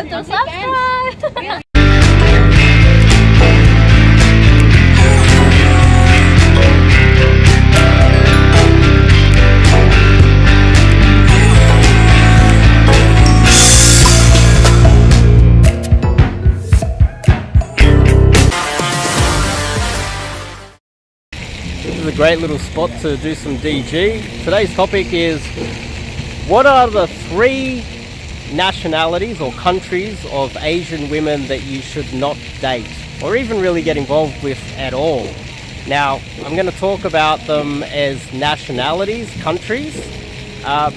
forget to subscribe. This is a great little spot to do some DG. Today's topic is, what are the 3 nationalities or countries of Asian women that you should not date or even really get involved with at all? Now, I'm going to talk about them as nationalities, countries,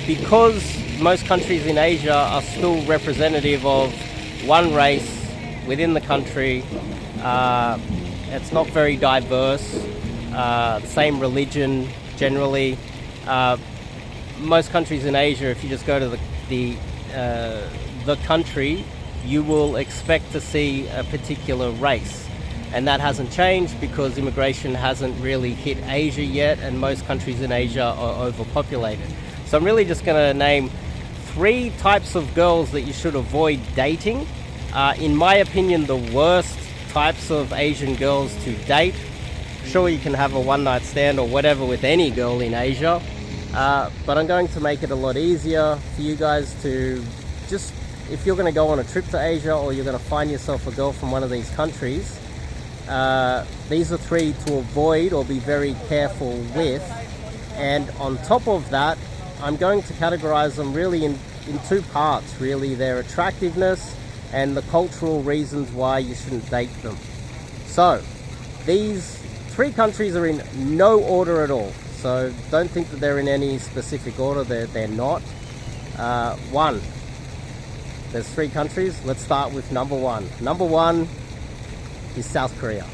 because most countries in Asia are still representative of one race within the country. It's not very diverse. Same religion generally. Most countries in Asia, if you just go to the country, you will expect to see a particular race, and that hasn't changed because immigration hasn't really hit Asia yet, and most countries in Asia are overpopulated. So I'm really just going to name 3 types of girls that you should avoid dating. In my opinion, the worst types of Asian girls to date. Sure, you can have a one-night stand or whatever with any girl in Asia, but I'm going to make it a lot easier for you guys to just, if you're going to go on a trip to Asia or you're going to find yourself a girl from one of these countries, these are 3 to avoid or be very careful with. And on top of that, I'm going to categorize them really in 2 parts, really, their attractiveness and the cultural reasons why you shouldn't date them. So these 3 countries are in no order at all, so don't think that they're in any specific order. They're not. 1, there's 3 countries. Let's start with number 1. Number 1 is South Korea.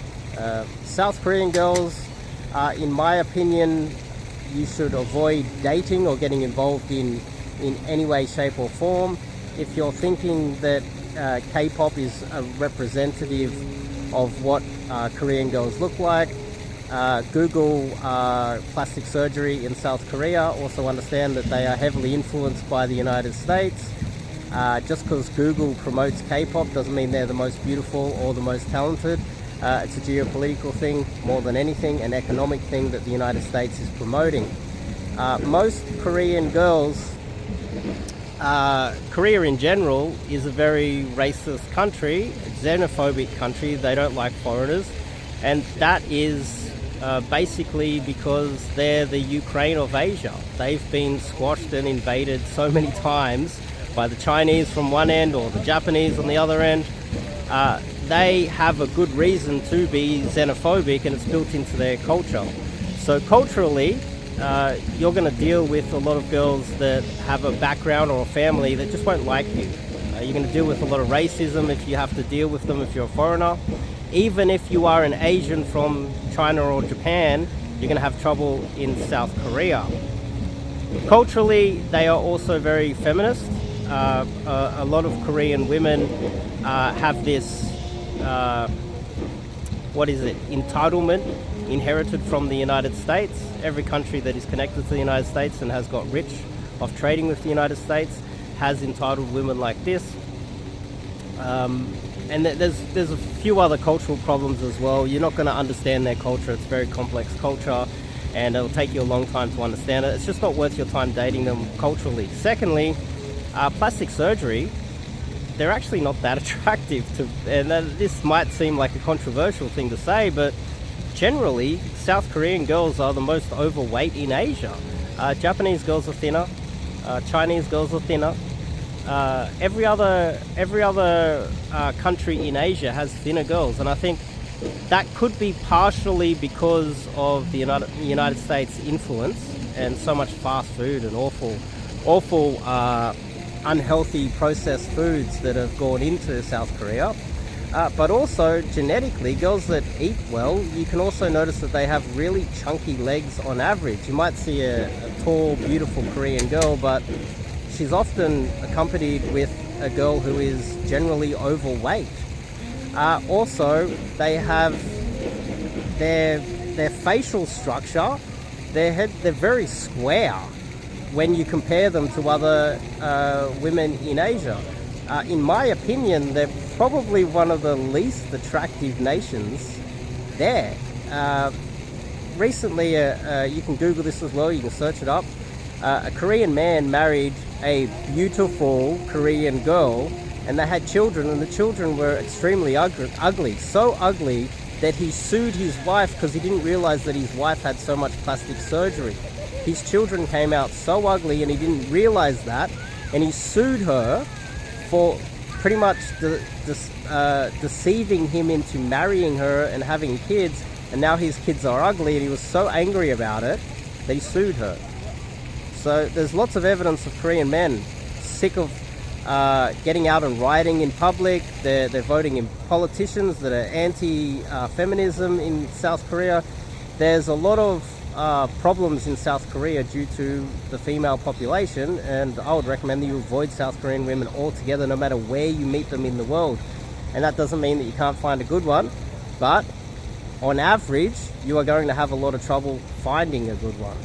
South Korean girls, in my opinion, you should avoid dating or getting involved in any way, shape or form. If you're thinking that K-pop is a representative of what Korean girls look like, Google plastic surgery in South Korea. Also understand that they are heavily influenced by the United States. Just because Google promotes K-pop doesn't mean they're the most beautiful or the most talented. It's a geopolitical thing more than anything, an economic thing that the United States is promoting. Most Korean girls, Korea in general is a very racist country, xenophobic country. They don't like foreigners, and that is basically because they're the Ukraine of Asia. They've been squashed and invaded so many times by the Chinese from one end or the Japanese on the other end. They have a good reason to be xenophobic, and it's built into their culture. So culturally, you're going to deal with a lot of girls that have a background or a family that just won't like you. You're going to deal with a lot of racism if you have to deal with them if you're a foreigner. Even if you are an Asian from China or Japan, you're going to have trouble in South Korea. Culturally, they are also very feminist. A lot of Korean women have this, entitlement inherited from the United States. Every country that is connected to the United States and has got rich off trading with the United States has entitled women like this. And there's a few other cultural problems as well. You're not going to understand their culture. It's a very complex culture, and it'll take you a long time to understand it. It's just not worth your time dating them culturally. Secondly, plastic surgery, they're actually not that attractive to, and this might seem like a controversial thing to say, but generally South Korean girls are the most overweight in Asia. Japanese girls are thinner, Chinese girls are thinner. Every other country in Asia has thinner girls, and I think that could be partially because of the United States influence and so much fast food and awful unhealthy processed foods that have gone into South Korea. But also genetically, girls that eat well, you can also notice that they have really chunky legs on average. You might see a tall, beautiful Korean girl, but she's often accompanied with a girl who is generally overweight. Also, they have their facial structure, they're very square when you compare them to other women in Asia. in my opinion, they're probably one of the least attractive nations there. Recently, you can Google this as well, you can search it up. A Korean man married a beautiful Korean girl, and they had children, and the children were extremely ugly. So ugly that he sued his wife because he didn't realize that his wife had so much plastic surgery. His children came out so ugly and he didn't realize that, and he sued her for pretty much deceiving him into marrying her and having kids, and now his kids are ugly, and he was so angry about it that he sued her. So there's lots of evidence of Korean men sick of getting out and rioting in public. They're voting in politicians that are anti-feminism in South Korea. There's a lot of problems in South Korea due to the female population, and I would recommend that you avoid South Korean women altogether, no matter where you meet them in the world. And that doesn't mean that you can't find a good one, but on average you are going to have a lot of trouble finding a good one.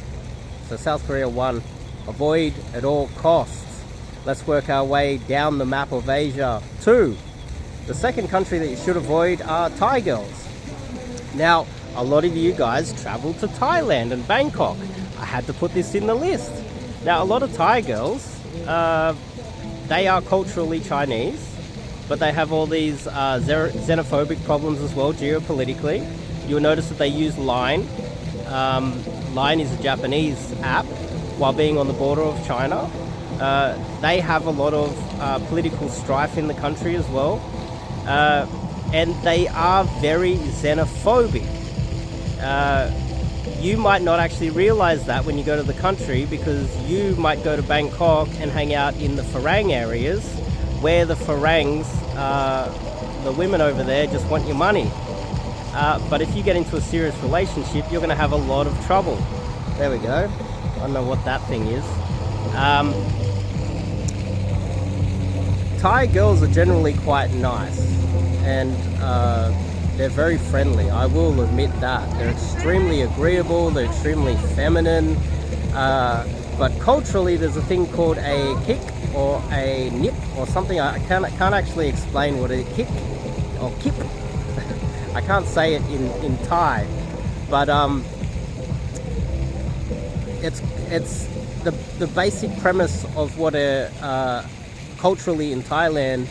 So South Korea 1, avoid at all costs. Let's work our way down the map of Asia. 2, the second country that you should avoid are Thai girls. Now, a lot of you guys travel to Thailand and Bangkok. I had to put this in the list. Now, a lot of Thai girls, they are culturally Chinese, but they have all these xenophobic problems as well, geopolitically. You'll notice that they use Line. Line is a Japanese app, while being on the border of China. They have a lot of political strife in the country as well. And they are very xenophobic. You might not actually realize that when you go to the country, because you might go to Bangkok and hang out in the Farang areas, where the Farangs, the women over there, just want your money. But if you get into a serious relationship, you're going to have a lot of trouble. There we go. I don't know what that thing is. Thai girls are generally quite nice, and they're very friendly. I will admit that. They're extremely agreeable, they're extremely feminine, but culturally there's a thing called a kick or a nip or something. I can't actually explain what a kick or kip. I can't say it in Thai, but it's the basic premise of what culturally in Thailand,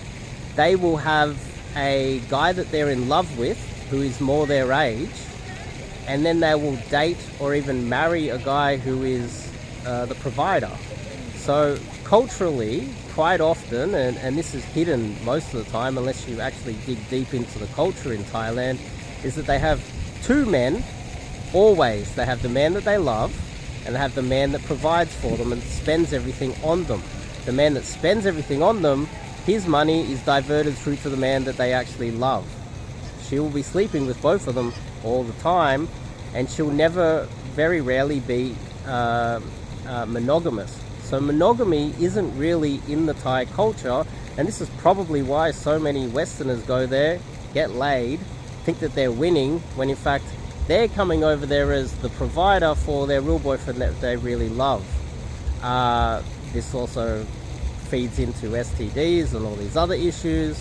they will have a guy that they're in love with who is more their age, and then they will date or even marry a guy who is the provider. So culturally, quite often, and this is hidden most of the time unless you actually dig deep into the culture in Thailand, is that they have two men always. They have the man that they love, and they have the man that provides for them and spends everything on them. The man that spends everything on them, his money is diverted through to the man that they actually love. She will be sleeping with both of them all the time, and she'll never, very rarely be monogamous. So monogamy isn't really in the Thai culture, and this is probably why so many Westerners go there, get laid, think that they're winning, when in fact they're coming over there as the provider for their real boyfriend that they really love. This also feeds into STDs and all these other issues,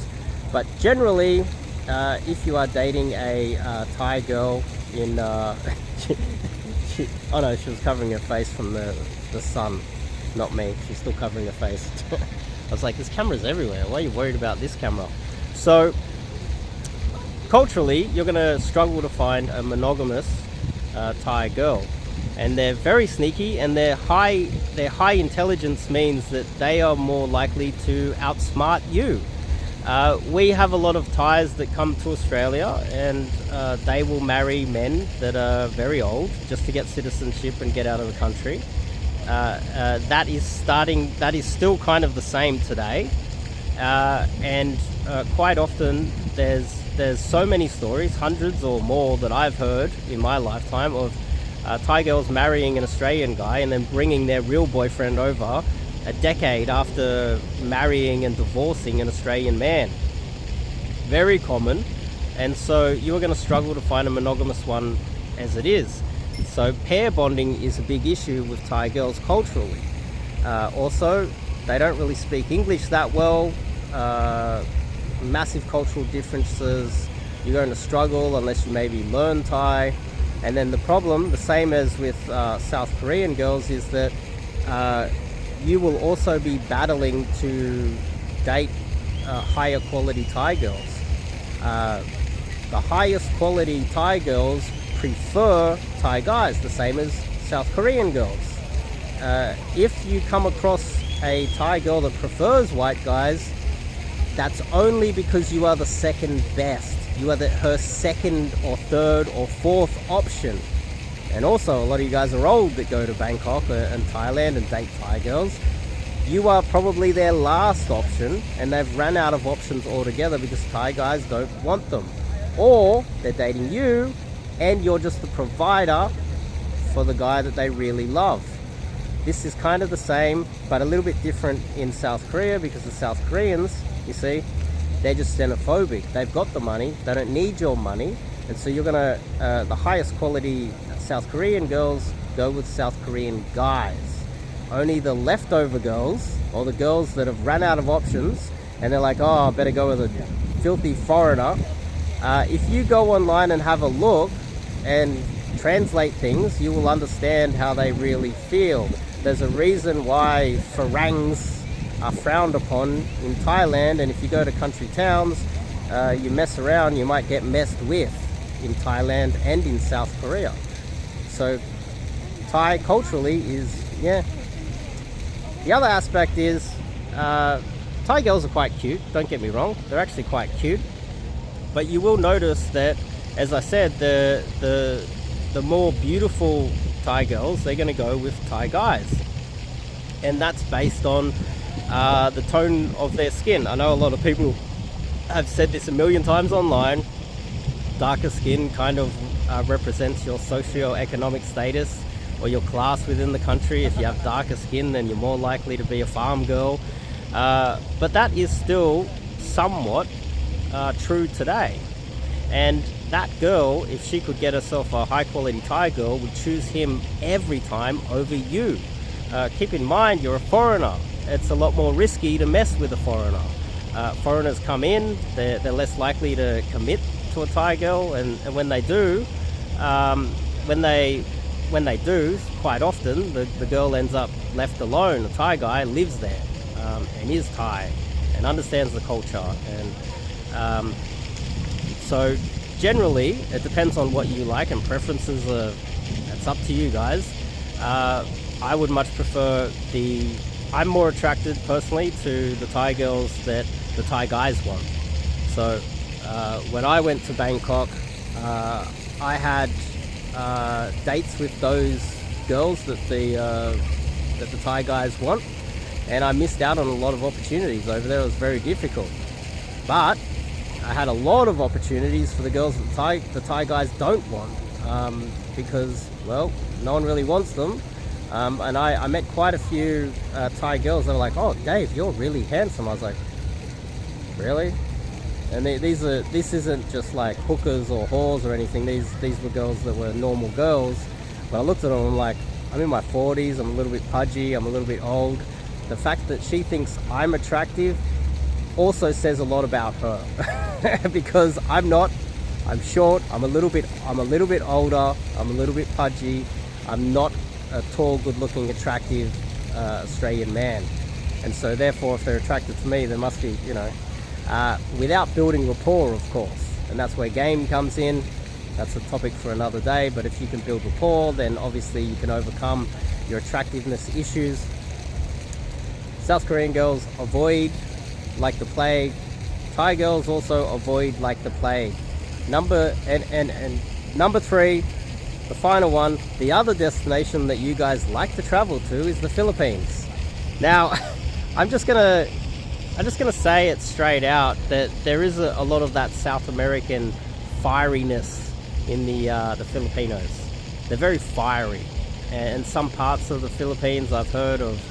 but generally, if you are dating a Thai girl in... oh no, she was covering her face from the sun. Not me, she's still covering her face. I was like, there's cameras everywhere, why are you worried about this camera? So culturally, you're going to struggle to find a monogamous Thai girl, and they're very sneaky, and their high intelligence means that they are more likely to outsmart you. We have a lot of Thais that come to Australia, and they will marry men that are very old just to get citizenship and get out of the country. That is still kind of the same today, and quite often there's so many stories, hundreds or more, that I've heard in my lifetime of Thai girls marrying an Australian guy and then bringing their real boyfriend over a decade after marrying and divorcing an Australian man. Very common, and so you're going to struggle to find a monogamous one as it is. So pair bonding is a big issue with Thai girls culturally. Also, they don't really speak English that well. massive cultural differences. You're going to struggle unless you maybe learn Thai. And then the problem, the same as with South Korean girls, is that you will also be battling to date higher quality Thai girls. The highest quality Thai girls prefer Thai guys, the same as South Korean girls. If you come across a Thai girl that prefers white guys, that's only because you are the second best. You are her second or third or fourth option. And also, a lot of you guys are old that go to Bangkok and Thailand and date Thai girls. You are probably their last option, and they've run out of options altogether because Thai guys don't want them. Or they're dating you, and you're just the provider for the guy that they really love. This is kind of the same, but a little bit different in South Korea, because the South Koreans, you see, they're just xenophobic. They've got the money, they don't need your money, and so you're gonna, the highest quality South Korean girls go with South Korean guys. Only the leftover girls, or the girls that have run out of options, and they're like, oh, I better go with a filthy foreigner. If you go online and have a look and translate things, you will understand how they really feel. There's a reason why Farangs are frowned upon in Thailand, and if you go to country towns, you mess around, you might get messed with in Thailand and in South Korea. So Thai culturally is, yeah. The other aspect is Thai girls are quite cute, don't get me wrong, they're actually quite cute, but you will notice that, as I said, the more beautiful Thai girls, they're going to go with Thai guys, and that's based on the tone of their skin. I know a lot of people have said this a million times online. Darker skin kind of represents your socio-economic status or your class within the country. If you have darker skin, then you're more likely to be a farm girl. But that is still somewhat true today. And that girl, if she could get herself a high quality Thai girl, would choose him every time over you. Keep in mind, you're a foreigner. It's a lot more risky to mess with a foreigner. Foreigners come in, they're less likely to commit to a Thai girl, and when they do, quite often the girl ends up left alone. The Thai guy lives there and is Thai and understands the culture, and so generally it depends on what you like, and preferences it's up to you guys. I would much prefer I'm more attracted personally to the Thai girls that the Thai guys want. So when I went to Bangkok, I had dates with those girls that the Thai guys want, and I missed out on a lot of opportunities over there. It was very difficult, but I had a lot of opportunities for the girls that the Thai guys don't want, because, well, no one really wants them. And I met quite a few Thai girls that were like, oh, Dave, you're really handsome. I was like, really? And this isn't just like hookers or whores or anything. These were girls that were normal girls. But I looked at them, I'm like, I'm in my 40s, I'm a little bit pudgy, I'm a little bit old. The fact that she thinks I'm attractive also says a lot about her. Because I'm not. I'm short, I'm a little bit older, I'm a little bit pudgy, I'm not a tall, good-looking, attractive Australian man, and so therefore, if they're attracted to me, there must be, without building rapport, of course, and that's where game comes in. That's a topic for another day. But if you can build rapport, then obviously you can overcome your attractiveness issues. South Korean girls avoid like the plague. Thai girls also avoid like the plague. Number 3. The final one, the other destination that you guys like to travel to is the Philippines. Now, I'm just gonna say it straight out that there is a lot of that South American fieriness in the Filipinos. They're very fiery, and some parts of the Philippines I've heard of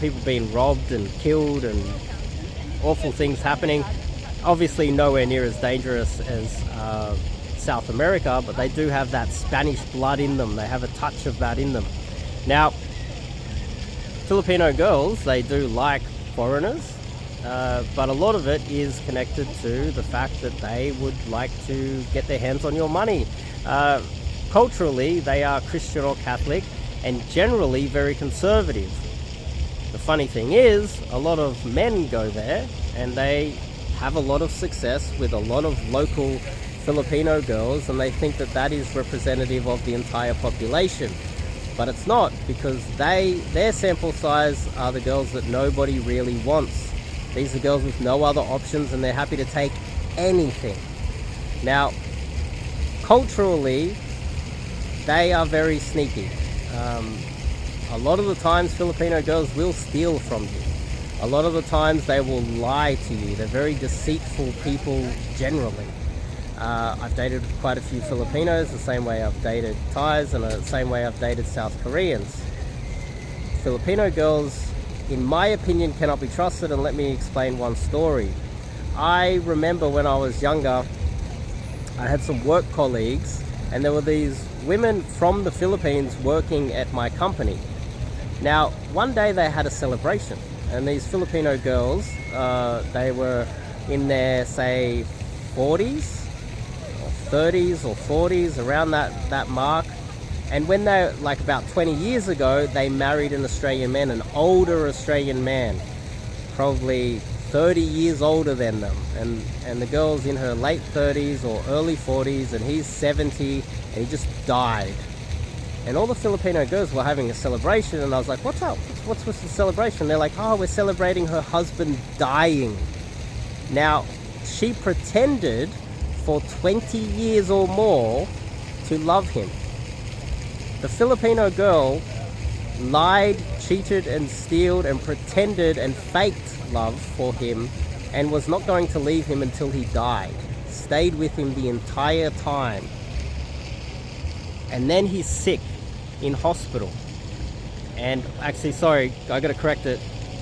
people being robbed and killed and awful things happening. Obviously, nowhere near as dangerous as South America, but they do have that Spanish blood in them. They have a touch of that in them. Now, Filipino girls, they do like foreigners. but a lot of it is connected to the fact that they would like to get their hands on your money. Culturally, they are Christian or Catholic, and generally very conservative. The funny thing is, a lot of men go there, and they have a lot of success with a lot of local Filipino girls, and they think that that is representative of the entire population. But it's not, because their sample size are the girls that nobody really wants. These are girls with no other options, and they're happy to take anything. Now, culturally, they are very sneaky. A lot of the times Filipino girls will steal from you. A lot of the times they will lie to you. They're very deceitful people generally. I've dated quite a few Filipinos, the same way I've dated Thais, and the same way I've dated South Koreans. Filipino girls, in my opinion, cannot be trusted, and let me explain one story. I remember when I was younger, I had some work colleagues, and there were these women from the Philippines working at my company. Now, one day they had a celebration, and these Filipino girls, they were in their, say, 40s, or 30s or 40s, around that mark. And when they, like about 20 years ago, they married an Australian man, an older Australian man, probably 30 years older than them. And the girl's in her late 30s or early 40s, and he's 70, and he just died. And all the Filipino girls were having a celebration, and I was like, what's up? What's with the celebration? They're like, oh, we're celebrating her husband dying. Now, she pretended for 20 years or more to love him. The Filipino girl lied, cheated and stealed and pretended and faked love for him, and was not going to leave him until he died. Stayed with him the entire time. And then he's sick in hospital. And actually, sorry, I gotta correct it.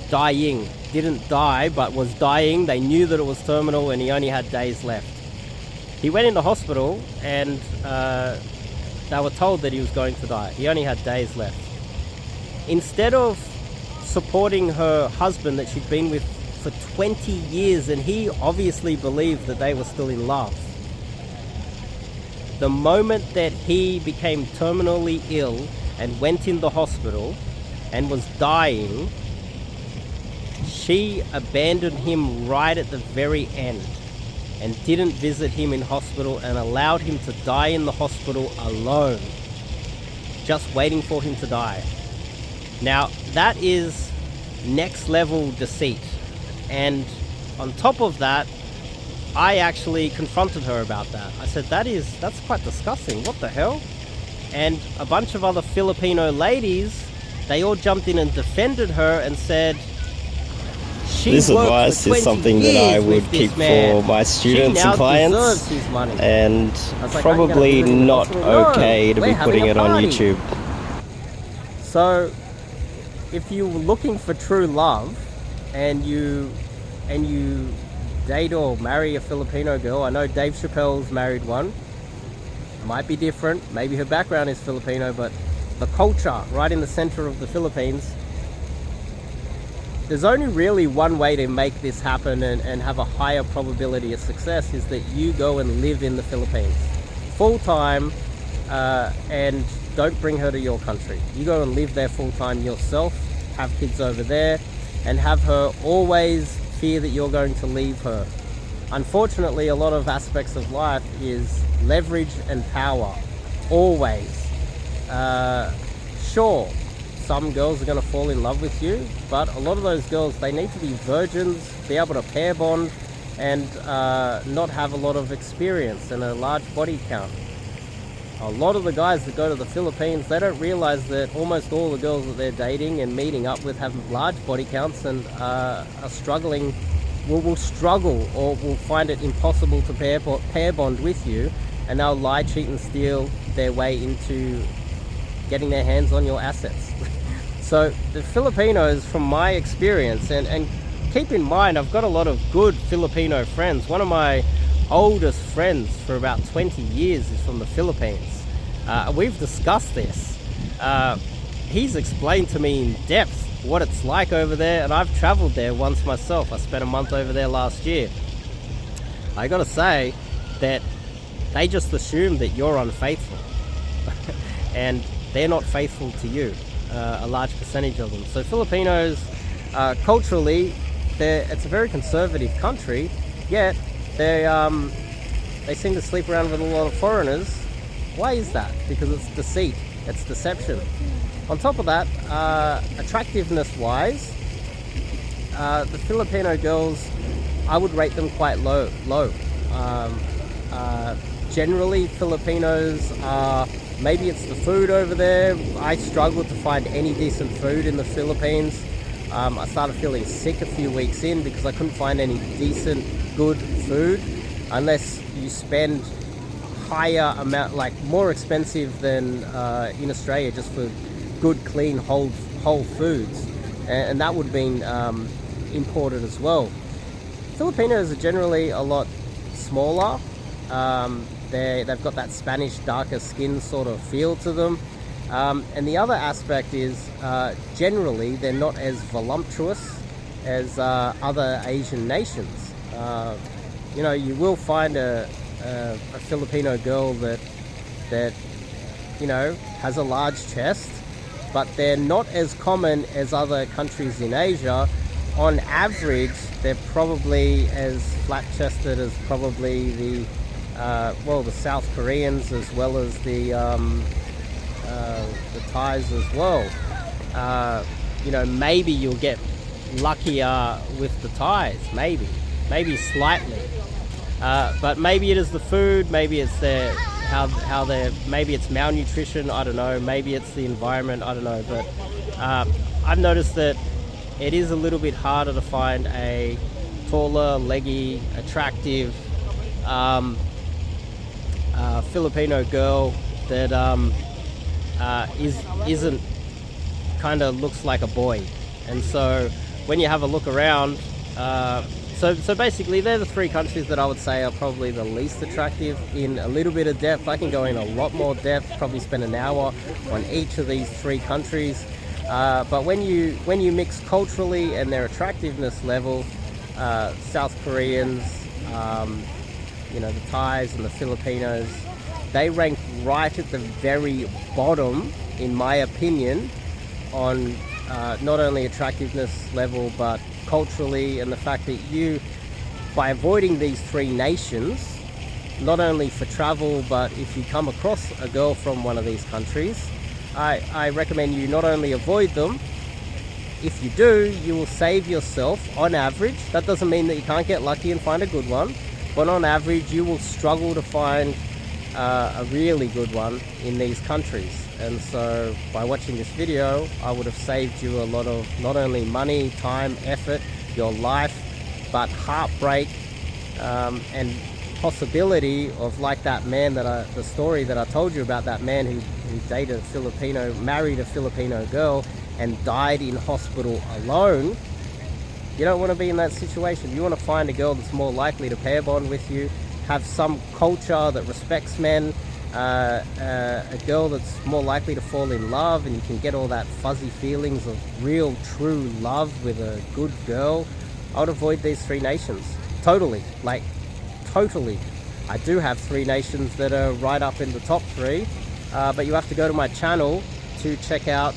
Dying. Didn't die, but was dying. They knew that it was terminal, and he only had days left. He went into hospital, and they were told that he was going to die. He only had days left. Instead of supporting her husband that she'd been with for 20 years, and he obviously believed that they were still in love, the moment that he became terminally ill and went in the hospital and was dying, she abandoned him right at the very end and didn't visit him in hospital, and allowed him to die in the hospital alone, just waiting for him to die. Now, that is next level deceit. And on top of that, I actually confronted her about that. I said, that's quite disgusting. What the hell? And a bunch of other Filipino ladies, they all jumped in and defended her and said, this advice is something that I would keep for my students and clients, and probably not okay to be putting it on YouTube. So, if you're looking for true love, and you date or marry a Filipino girl, I know Dave Chappelle's married one. Might be different. Maybe her background is Filipino, but the culture right in the center of the Philippines. There's only really one way to make this happen and have a higher probability of success, is that you go and live in the Philippines full time, and don't bring her to your country. You go and live there full time yourself, have kids over there, and have her always fear that you're going to leave her. Unfortunately, a lot of aspects of life is leverage and power, always. Sure, some girls are going to fall in love with you, but a lot of those girls, they need to be virgins, be able to pair bond, and not have a lot of experience and a large body count. A lot of the guys that go to the Philippines, they don't realize that almost all the girls that they're dating and meeting up with have large body counts, and are struggling, will struggle or will find it impossible to pair bond with you, and they'll lie, cheat and steal their way into getting their hands on your assets. So the Filipinos, from my experience, and keep in mind, I've got a lot of good Filipino friends. One of my oldest friends for about 20 years is from the Philippines. We've discussed this. he's explained to me in depth what it's like over there, and I've traveled there once myself. I spent a month over there last year. I gotta say that they just assume that you're unfaithful and they're not faithful to you, a large percentage of them. So Filipinos, culturally, it's a very conservative country, yet they seem to sleep around with a lot of foreigners. Why is that? Because it's deceit, it's deception. On top of that, attractiveness wise, the Filipino girls, I would rate them quite low. Generally, Filipinos are, maybe it's the food over there. I struggled to find any decent food in the Philippines. I started feeling sick a few weeks in because I couldn't find any decent, good food, unless you spend higher amount, like more expensive than in Australia, just for good, clean, whole foods, and that would have been imported as well. Filipinos are generally a lot smaller. They've got that Spanish darker skin sort of feel to them, and the other aspect is generally they're not as voluptuous as other Asian nations. You know, you will find a Filipino girl that you know has a large chest, but they're not as common as other countries in Asia. On average, they're probably as flat-chested as probably the South Koreans, as well as the Thais as well. You know, maybe you'll get luckier with the Thais, maybe slightly, but maybe it is the food, maybe it's maybe it's malnutrition, I don't know, maybe it's the environment, I don't know, but I've noticed that it is a little bit harder to find a taller, leggy, attractive Filipino girl that isn't kind of looks like a boy. And so when you have a look around, so basically they're the three countries that I would say are probably the least attractive in a little bit of depth. I can go in a lot more depth, probably spend an hour on each of these three countries. But when you mix culturally and their attractiveness level, South Koreans, you know, the Thais and the Filipinos, they rank right at the very bottom, in my opinion, on not only attractiveness level but culturally, and the fact that you, by avoiding these three nations, not only for travel, but if you come across a girl from one of these countries, I recommend you not only avoid them. If you do, you will save yourself, on average, that doesn't mean that you can't get lucky and find a good one, but on average you will struggle to find a really good one in these countries. And so by watching this video, I would have saved you a lot of not only money, time, effort, your life, but heartbreak, and possibility of, like that man the story that I told you about, that man who dated a Filipino, married a Filipino girl and died in hospital alone. You don't want to be in that situation. You want to find a girl that's more likely to pair bond with you, have some culture that respects men, a girl that's more likely to fall in love, and you can get all that fuzzy feelings of real, true love with a good girl. I would avoid these three nations. Totally. Like, totally. I do have three nations that are right up in the top three, but you have to go to my channel to check out.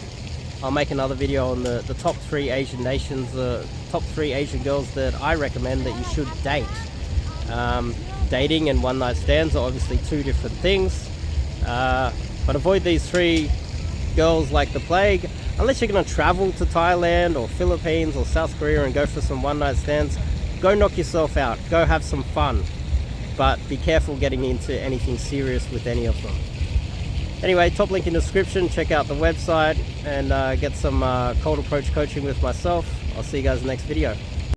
I'll make another video on the top three Asian nations, top three Asian girls that I recommend that you should date. Dating and one night stands are obviously two different things, but avoid these three girls like the plague. Unless you're going to travel to Thailand or Philippines or South Korea and go for some one night stands, go knock yourself out, go have some fun, but be careful getting into anything serious with any of them. Anyway, top link in the description, check out the website and get some cold approach coaching with myself. I'll see you guys in the next video.